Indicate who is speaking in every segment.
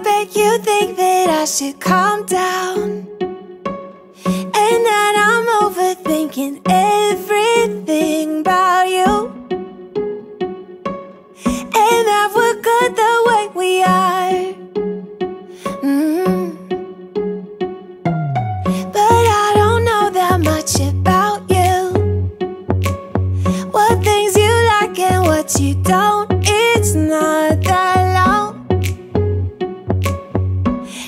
Speaker 1: bet you think that I should calm down, and that I'm overthinking everything about you, and that we're good the way we are. But I don't know that much about you, what things you like and what you don't. It's not that long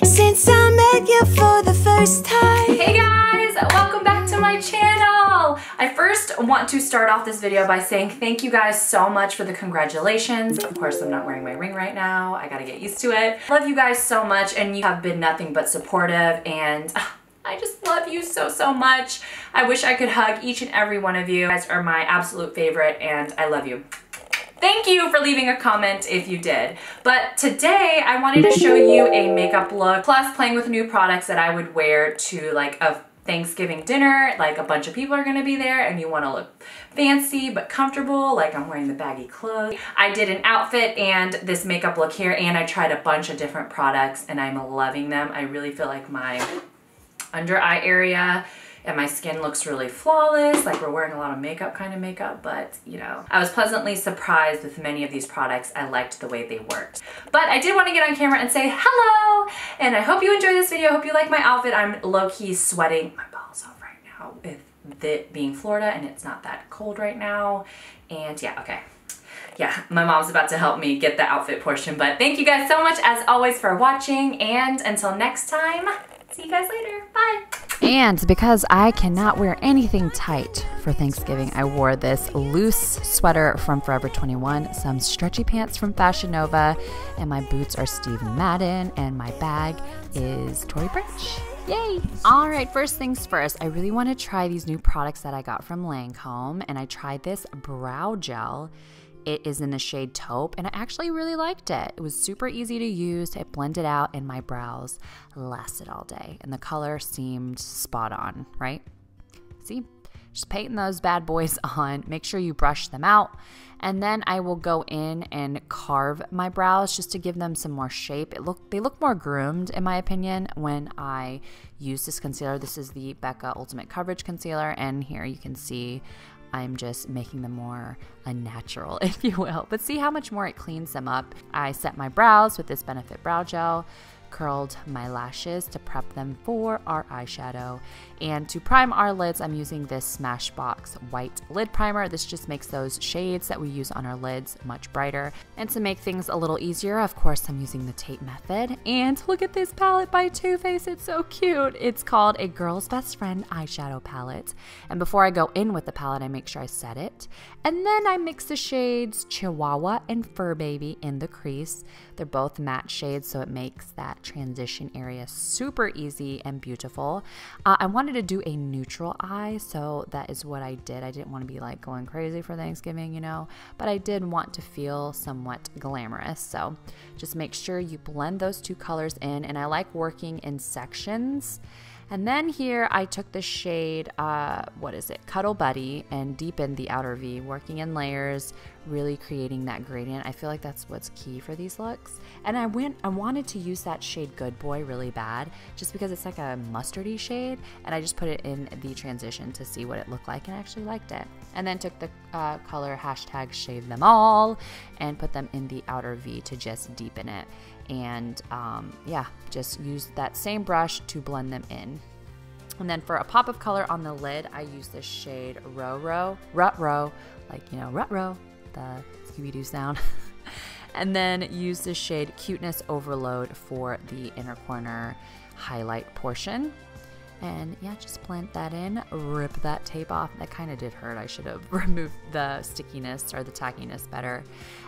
Speaker 1: since I met you for the first time.
Speaker 2: Hey guys, welcome back to my channel. I first want to start off this video by saying thank you guys so much for the congratulations. Of course, I'm not wearing my ring right now. I gotta get used to it. Love you guys so much, and you have been nothing but supportive, and I just love you so, so much. I wish I could hug each and every one of you. You guys are my absolute favorite, and I love you. Thank you for leaving a comment if you did. But today I wanted to show you a makeup look, plus playing with new products that I would wear to like a Thanksgiving dinner. Like a bunch of people are gonna be there and you wanna look fancy but comfortable, like I'm wearing the baggy clothes. I did an outfit and this makeup look here, and I tried a bunch of different products and I'm loving them. I really feel like my under eye area and my skin looks really flawless, like we're wearing a lot of makeup kind of makeup, but you know, I was pleasantly surprised with many of these products. I liked the way they worked. But I did want to get on camera and say hello, and I hope you enjoy this video. I hope you like my outfit. I'm low-key sweating my balls off right now with it being Florida and it's not that cold right now. And yeah, okay. Yeah, my mom's about to help me get the outfit portion, but thank you guys so much as always for watching, and until next time, see you guys later. Bye.
Speaker 3: And because I cannot wear anything tight for Thanksgiving, I wore this loose sweater from Forever 21, some stretchy pants from Fashion Nova, and my boots are Steve Madden, and my bag is Tory Burch. Yay! All right, first things first, I really want to try these new products that I got from LANCOME, and I tried this brow gel. It is in the shade Taupe, and I actually really liked it. It was super easy to use. It blended out, and my brows lasted all day, and the color seemed spot on, right? See? Just painting those bad boys on. Make sure you brush them out, and then I will go in and carve my brows just to give them some more shape. They look more groomed, in my opinion, when I use this concealer. This is the Becca Ultimate Coverage Concealer, and here you can see I'm just making them more unnatural, if you will. But see how much more it cleans them up. I set my brows with this Benefit Brow Gel, curled my lashes to prep them for our eyeshadow. And to prime our lids, I'm using this Smashbox white lid primer. This just makes those shades that we use on our lids much brighter. And to make things a little easier, of course, I'm using the tape method. And look at this palette by Too Faced. It's so cute. It's called A Girl's Best Friend Eyeshadow Palette. And before I go in with the palette, I make sure I set it. And then I mix the shades Chihuahua and Fur Baby in the crease. They're both matte shades, so it makes that transition area super easy and beautiful. I wanted to do a neutral eye, so that is what I did. I didn't want to be like going crazy for Thanksgiving, you know, but I did want to feel somewhat glamorous. So just make sure you blend those two colors in, and I like working in sections. And then here I took the shade, what is it, Cuddle Buddy, and deepened the outer V, working in layers, really creating that gradient. I feel like that's what's key for these looks. And I wanted to use that shade Good Boy really bad, just because it's like a mustardy shade, and I just put it in the transition to see what it looked like, and I actually liked it. And then took the color hashtag Shave Them All and put them in the outer V to just deepen it. And yeah, just use that same brush to blend them in. And then for a pop of color on the lid, I use this shade Rut-Row, like, you know, Rut-Row, the Scooby-Doo sound. And then use the shade Cuteness Overload for the inner corner highlight portion. And yeah, just blend that in, rip that tape off. That kind of did hurt. I should have removed the stickiness or the tackiness better.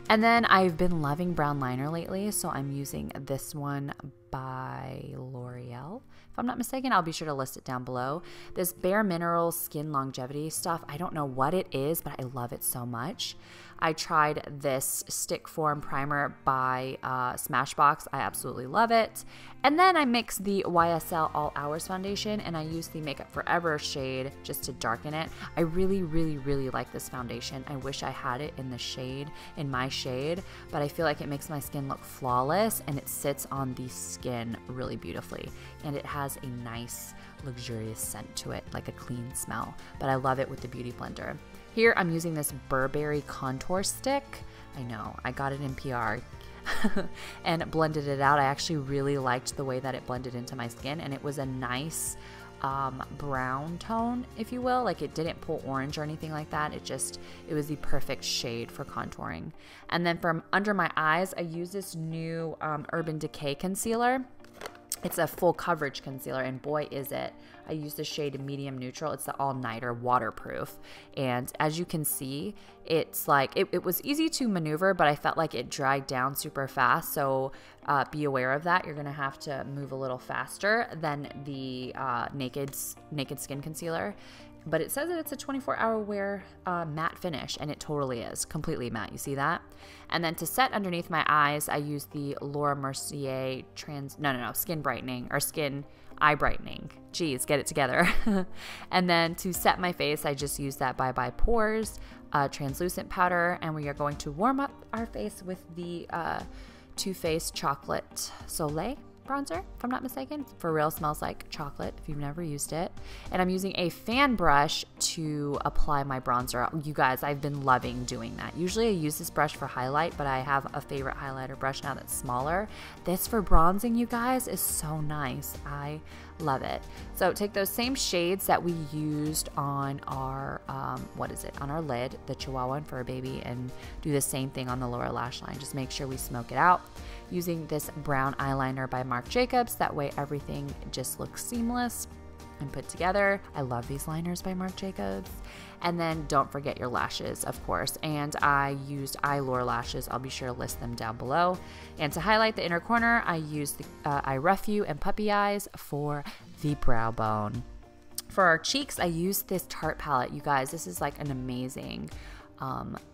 Speaker 3: And then I've been loving brown liner lately, so I'm using this one by L'Oreal, if I'm not mistaken. I'll be sure to list it down below. This Bare Minerals Skin Longevity stuff, I don't know what it is, but I love it so much. I tried this Stick Form Primer by Smashbox. I absolutely love it. And then I mixed the YSL All Hours Foundation, and I used the Makeup Forever shade just to darken it. I really, really, really like this foundation. I wish I had it in the shade, in my shade, but I feel like it makes my skin look flawless, and it sits on the skin really beautifully. And it has a nice, luxurious scent to it, like a clean smell. But I love it with the Beauty Blender. Here I'm using this Burberry contour stick. I know, I got it in PR and blended it out. I actually really liked the way that it blended into my skin, and it was a nice brown tone, if you will. Like, it didn't pull orange or anything like that. It was the perfect shade for contouring. And then from under my eyes, I use this new Urban Decay concealer. It's a full coverage concealer, and boy is it. I use the shade Medium Neutral. It's the all-nighter waterproof. And as you can see, it's like, it was easy to maneuver, but I felt like it dried down super fast. So be aware of that. You're gonna have to move a little faster than the Naked Skin Concealer. But it says that it's a 24-hour wear matte finish, and it totally is. Completely matte, you see that? And then to set underneath my eyes, I use the Laura Mercier Skin Brightening, or Skin Eye Brightening. Geez, get it together. And then to set my face, I just use that Bye Bye Pores translucent powder, and we are going to warm up our face with the Too Faced Chocolate Soleil bronzer, if I'm not mistaken. For real, smells like chocolate if you've never used it. And I'm using a fan brush to apply my bronzer. You guys, I've been loving doing that. Usually I use this brush for highlight, but I have a favorite highlighter brush now that's smaller. This for bronzing, you guys, is so nice. I love it. So take those same shades that we used on our, on our lid, the Chihuahua and Fur Baby, and do the same thing on the lower lash line. Just make sure we smoke it out using this brown eyeliner by Marc Jacobs. That way everything just looks seamless and put together. I love these liners by Marc Jacobs. And then don't forget your lashes, of course. And I used EYELURE lashes. I'll be sure to list them down below. And to highlight the inner corner, I used the Eye Refuge and Puppy Eyes for the brow bone. For our cheeks, I used this Tarte palette. You guys, this is like an amazing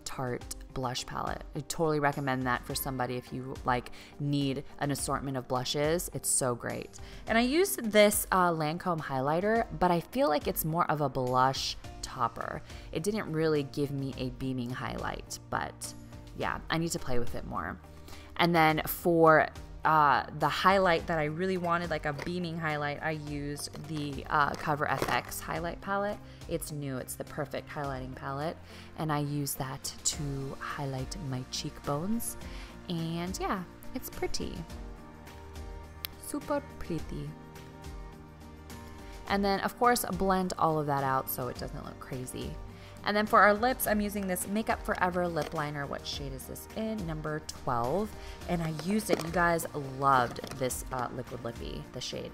Speaker 3: Tarte blush palette. I totally recommend that for somebody if you like need an assortment of blushes. It's so great. And I used this LANCOME highlighter, but I feel like it's more of a blush topper. It didn't really give me a beaming highlight, but yeah, I need to play with it more. And then for the highlight that I really wanted, like a beaming highlight, I used the Cover FX highlight palette. It's new, it's the perfect highlighting palette, and I use that to highlight my cheekbones. And yeah, it's pretty, super pretty. And then of course blend all of that out so it doesn't look crazy. And then for our lips, I'm using this Makeup Forever lip liner. What shade is this in? Number 12. And I used it. You guys loved this Liquid Lippy, the shade.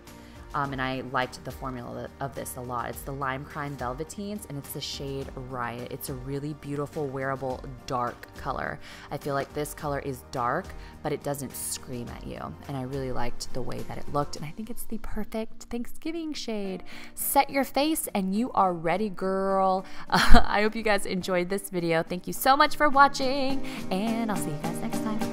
Speaker 3: And I liked the formula of this a lot. It's the Lime Crime Velveteens, and it's the shade Riot. It's a really beautiful, wearable, dark color. I feel like this color is dark, but it doesn't scream at you. And I really liked the way that it looked, and I think it's the perfect Thanksgiving shade. Set your face, and you are ready, girl. I hope you guys enjoyed this video. Thank you so much for watching, and I'll see you guys next time.